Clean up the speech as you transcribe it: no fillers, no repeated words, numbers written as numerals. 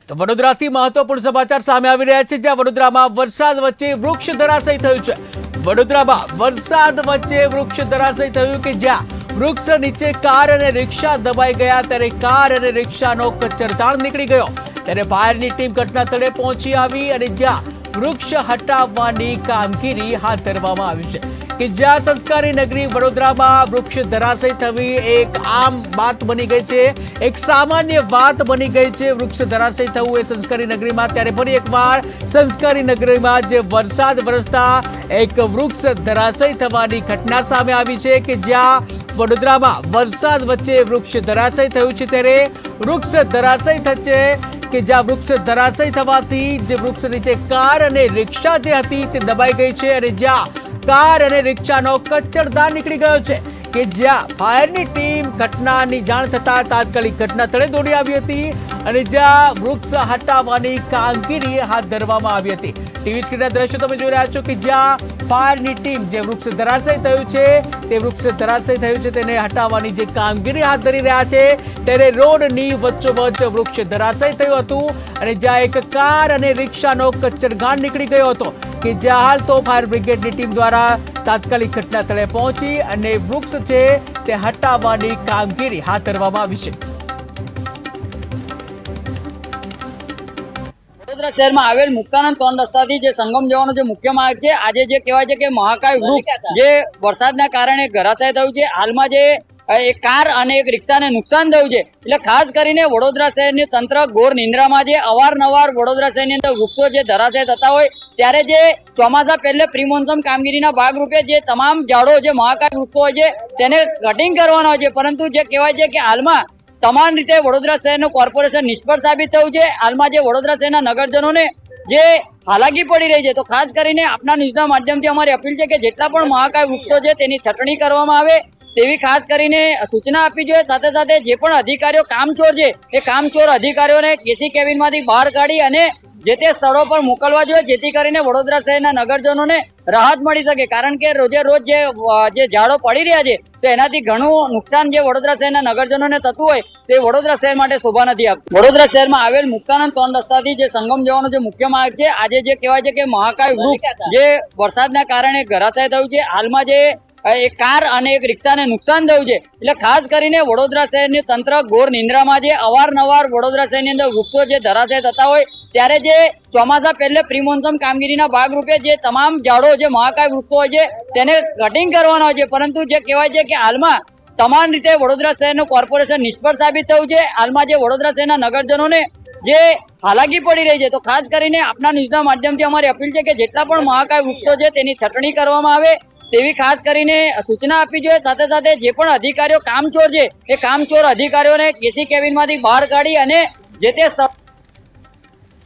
તો વડોદરાથી મહત્વપૂર્ણ સમાચાર સામે આવી રહ્યા છે, જ્યાં વડોદરામાં વરસાદ વચ્ચે વૃક્ષ ધરાશયી થયું છે। વડોદરામાં વરસાદ વચ્ચે વૃક્ષ ધરાશયી થયું કે જ્યાં વૃક્ષ નીચે કાર અને રિક્ષા દબાઈ ગયા, ત્યારે કાર અને રિક્ષાનો કચરતાણ નીકળી ગયો। ત્યારે ફાયરની ટીમ ઘટના સ્થળે પહોંચી આવી અને જ્યાં વૃક્ષ હટાવવાની કામગીરી હાથ ધરવામાં આવી છે કે જ્યાં સંસ્કારી નગરી વડોદરામાં વૃક્ષ ધરાશયી થવી એક આમ વાત બની ગઈ છે, એક સામાન્ય વાત બની ગઈ છે વૃક્ષ ધરાશયી થવું એ સંસ્કારી નગરીમાં। ત્યારે ફરી એકવાર સંસ્કારી નગરીમાં જે વરસાદ વરસતા એક વૃક્ષ ધરાશયી થવાની ઘટના સામે આવી છે કે જ્યાં વડોદરામાં વરસાદ વચ્ચે વૃક્ષ ધરાશયી થયું છે। ત્યારે વૃક્ષ ધરાશયી થશે કે જ્યાં વૃક્ષ ધરાશયી થવાથી જે વૃક્ષ નીચે કાર અને રિક્ષા જે હતી તે દબાઈ ગઈ છે અને જ્યાં કાર અને રિક્ષાનો કચરદાર નીકળી ગયો છે કે જ્યાં ફાયરની ટીમ ઘટનાની જાણ થતાં તાત્કાલિક ઘટના સ્થળે દોડી આવી હતી અને જ્યાં વૃક્ષ હટાવવાની કામગીરી હાથ ધરવામાં આવી હતી। ટીવી સ્ક્રીનના દ્રશ્યો તમે જોઈ રહ્યા છો કે જ્યાં ફાયરની ટીમ જે વૃક્ષ ધરાશયી થયું છે તે વૃક્ષ ધરાશયી થયું છે તેને હટાવવાની જે કામગીરી હાથ ધરી રહ્યા છે, ત્યારે રોડની વચ્ચોવચ્ચ વૃક્ષ ધરાશયી થયું હતું અને જ્યાં એક કાર અને રિક્ષાનો કચરગાંઠ નીકળી ગયો હતો કે જ્યાં હાલ તો ફાયર બ્રિગેડની ટીમ દ્વારા તાત્કાલિક ઘટના સ્થળે પહોંચી અને વૃક્ષ છે તે હટાવવાની કામગીરી હાથ ધરવામાં આવી છે। વડોદરા શહેરમાં આવેલ મુક્તાનંદ 3 રસ્તાથી જે સંગમ જવાનો જે મુખ્ય માર્ગ છે, આજે જે કહેવાય છે કે મહાકાય વૃક્ષ જે વરસાદના કારણે ધરાશાય થયું છે। હાલમાં જે એક કાર અને એક રિક્ષાને નુકસાન થયું છે, એટલે ખાસ કરીને વડોદરા શહેરની તંત્ર ઘોર નિંદ્રામાં છે। અવારનવાર વડોદરા શહેરની અંદર વૃક્ષો જે ધરાશાય થતા હોય ત્યારે જે ચોમાસા પહેલે પ્રી મોન્સૂન કામગીરીના ભાગરૂપે જે તમામ ઝાડો જે મહાકાય વૃક્ષો હોય છે તેને કટિંગ કરવાના હોય છે, પરંતુ જે કહેવાય છે કે હાલમાં તમામ રીતે વડોદરા શહેરનું કોર્પોરેશન નિષ્ફળ સાબિત થયું છે। હાલમાં જે વડોદરા શહેરના નગરજનોને જે હાલાકી પડી રહી છે, તો ખાસ કરીને આપના ન્યૂઝના માધ્યમથી અમારી અપીલ છે કે જેટલા પણ મહાકાય વૃક્ષો છે તેની છટણી કરવામાં આવે તેવી ખાસ કરીને સૂચના આપવી જોઈએ। સાથે સાથે જે પણ અધિકારીઓ કામચોર છે એ કામચોર અધિકારીઓને કેસી કેબિનમાંથી બહાર કાઢી અને જે તે સ્થળો પર મોકલવા જોઈએ, જેથી કરીને વડોદરા શહેરના નગરજનોને રાહત મળી શકે। કારણ કે રોજે રોજ જે ઝાડો પડી રહ્યા છે તો એનાથી ઘણું નુકસાન જે વડોદરા શહેરના નગરજનોને થતું હોય તે વડોદરા શહેર માટે શોભા નથી આપતું। વડોદરા શહેરમાં આવેલ મુક્તાનંદ 3 રસ્તાથી જે સંગમ જવાનો જે મુખ્ય માર્ગ છે, આજે જે કહેવાય છે કે મહાકાય વૃક્ષ જે વરસાદના કારણે ધરાશાય થયું છે। હાલમાં જે એક કાર અને એક રિક્ષાને નુકસાન થયું છે, એટલે ખાસ કરીને વડોદરા શહેરની તંત્ર ઘોર નિંદ્રામાં છે। અવારનવાર વડોદરા શહેરની અંદર વૃક્ષો જે ધરાશાય થતા હોય ત્યારે જે ચોમાસા પહેલે પ્રી મોન્સૂન કામગીરીના ભાગરૂપે જે તમામ ઝાડો જે મહાકાય વૃક્ષો હોય છે તેને કટિંગ કરવાના હોય છે, પરંતુ જે કહેવાય છે કે હાલમાં તમામ રીતે વડોદરા શહેરનું કોર્પોરેશન નિષ્ફળ સાબિત થયું છે। હાલમાં જે વડોદરા શહેરના નગરજનોને જે હાલાકી પડી રહી છે, તો ખાસ કરીને આપના ન્યૂઝના માધ્યમથી અમારી અપીલ છે કે જેટલા પણ મહાકાય વૃક્ષો છે તેની છટણી કરવામાં આવે તેવી ખાસ કરીને સૂચના આપવી જોઈએ। સાથે સાથે જે પણ અધિકારીઓ કામચોર છે એ કામચોર અધિકારીઓને કેસી કેબિનમાંથી બહાર કાઢી અને જે તે